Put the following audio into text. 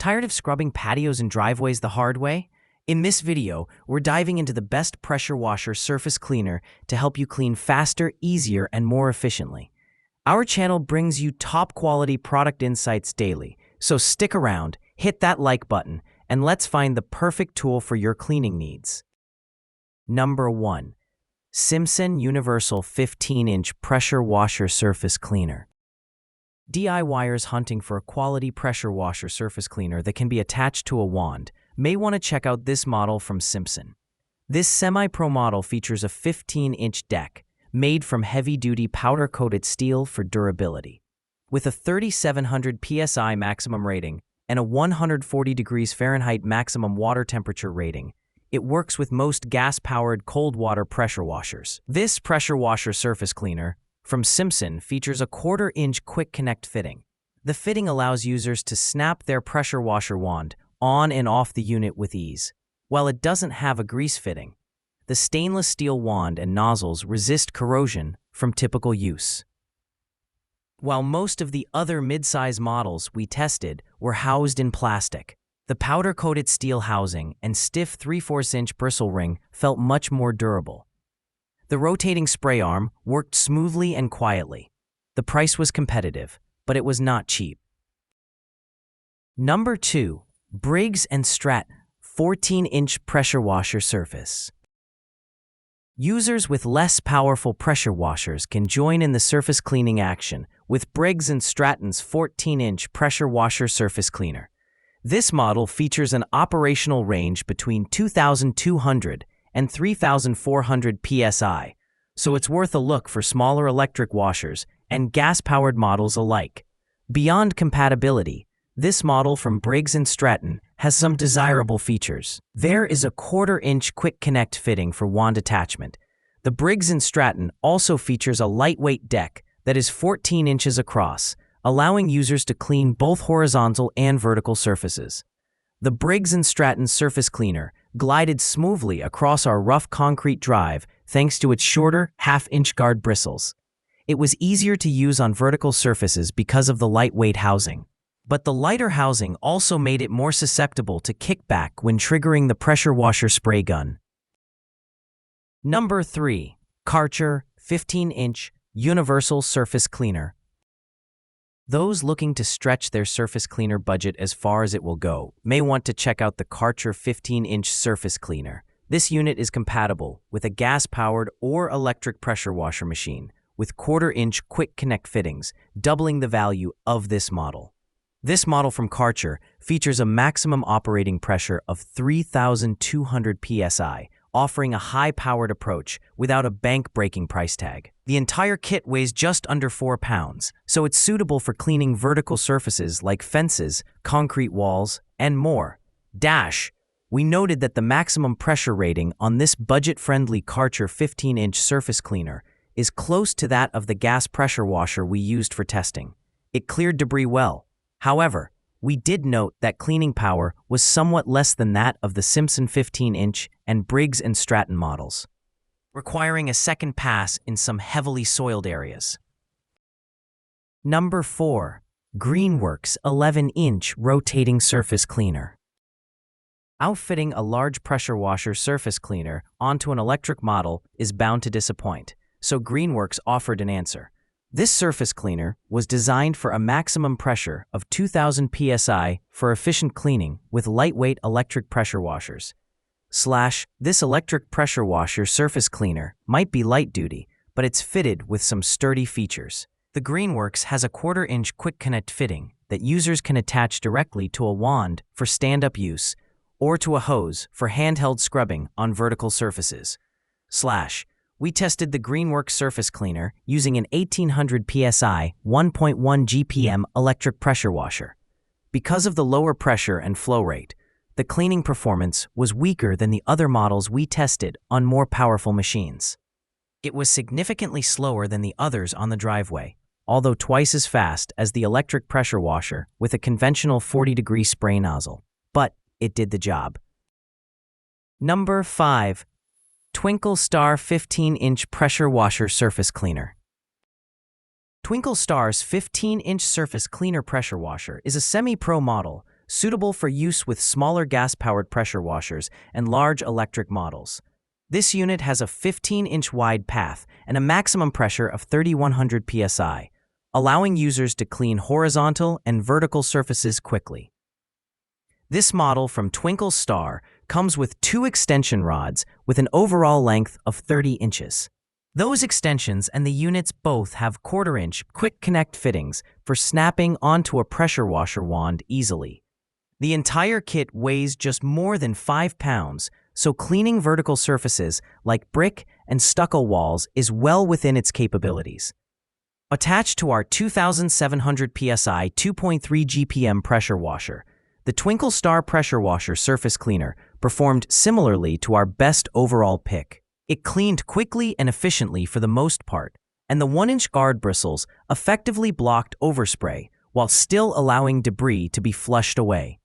Tired of scrubbing patios and driveways the hard way? In this video, we're diving into the best pressure washer surface cleaner to help you clean faster, easier, and more efficiently. Our channel brings you top-quality product insights daily, so stick around, hit that like button, and let's find the perfect tool for your cleaning needs. Number 1. Simpson Universal 15-inch Pressure Washer Surface Cleaner. DIYers hunting for a quality pressure washer surface cleaner that can be attached to a wand may want to check out this model from Simpson. This semi-pro model features a 15-inch deck made from heavy-duty powder-coated steel for durability. With a 3,700 psi maximum rating and a 140 degrees Fahrenheit maximum water temperature rating, it works with most gas-powered cold water pressure washers. This pressure washer surface cleaner from Simpson features a 1/4-inch quick connect fitting. The fitting allows users to snap their pressure washer wand on and off the unit with ease. While it doesn't have a grease fitting, the stainless steel wand and nozzles resist corrosion from typical use. While most of the other mid-size models we tested were housed in plastic, the powder-coated steel housing and stiff 3/4-inch bristle ring felt much more durable. The rotating spray arm worked smoothly and quietly. The price was competitive, but it was not cheap. Number 2. Briggs & Stratton 14-inch Pressure Washer Surface. Users with less powerful pressure washers can join in the surface cleaning action with Briggs & Stratton's 14-inch Pressure Washer Surface Cleaner. This model features an operational range between 2,200 and 3,400 psi, so it's worth a look for smaller electric washers and gas-powered models alike. Beyond compatibility, this model from Briggs & Stratton has some desirable features. There is a 1/4-inch quick connect fitting for wand attachment. The Briggs & Stratton also features a lightweight deck that is 14 inches across, allowing users to clean both horizontal and vertical surfaces. The Briggs & Stratton surface cleaner glided smoothly across our rough concrete drive thanks to its shorter, 1/2-inch guard bristles. It was easier to use on vertical surfaces because of the lightweight housing. But the lighter housing also made it more susceptible to kickback when triggering the pressure washer spray gun. Number 3. Karcher 15-inch Universal Surface Cleaner. Those looking to stretch their surface cleaner budget as far as it will go may want to check out the Karcher 15-inch surface cleaner. This unit is compatible with a gas-powered or electric pressure washer machine with 1/4-inch quick connect fittings, doubling the value of this model. This model from Karcher features a maximum operating pressure of 3,200 psi, offering a high-powered approach without a bank-breaking price tag. The entire kit weighs just under 4 pounds, so it's suitable for cleaning vertical surfaces like fences, concrete walls, and more. We noted that the maximum pressure rating on this budget-friendly Karcher 15-inch surface cleaner is close to that of the gas pressure washer we used for testing. It cleared debris well. However, we did note that cleaning power was somewhat less than that of the Simpson 15-inch and Briggs & Stratton models, requiring a second pass in some heavily soiled areas. Number 4. Greenworks 11-inch Rotating Surface Cleaner. Outfitting a large pressure washer surface cleaner onto an electric model is bound to disappoint, so Greenworks offered an answer. This surface cleaner was designed for a maximum pressure of 2,000 psi for efficient cleaning with lightweight electric pressure washers. This electric pressure washer surface cleaner might be light-duty, but it's fitted with some sturdy features. The Greenworks has a 1/4-inch quick connect fitting that users can attach directly to a wand for stand-up use or to a hose for handheld scrubbing on vertical surfaces. We tested the Greenworks surface cleaner using an 1,800 psi 1.1 GPM electric pressure washer. Because of the lower pressure and flow rate, the cleaning performance was weaker than the other models we tested on more powerful machines. It was significantly slower than the others on the driveway, although twice as fast as the electric pressure washer with a conventional 40-degree spray nozzle. But it did the job. Number 5. Twinkle Star 15-inch Pressure Washer Surface Cleaner. Twinkle Star's 15-inch surface cleaner pressure washer is a semi-pro model suitable for use with smaller gas-powered pressure washers and large electric models. This unit has a 15-inch wide path and a maximum pressure of 3,100 psi, allowing users to clean horizontal and vertical surfaces quickly. This model from Twinkle Star comes with 2 extension rods with an overall length of 30 inches. Those extensions and the units both have 1/4-inch quick connect fittings for snapping onto a pressure washer wand easily. The entire kit weighs just more than 5 pounds, so cleaning vertical surfaces like brick and stucco walls is well within its capabilities. Attached to our 2,700 psi 2.3 GPM pressure washer, the Twinkle Star pressure washer surface cleaner performed similarly to our best overall pick. It cleaned quickly and efficiently for the most part, and the 1-inch guard bristles effectively blocked overspray while still allowing debris to be flushed away.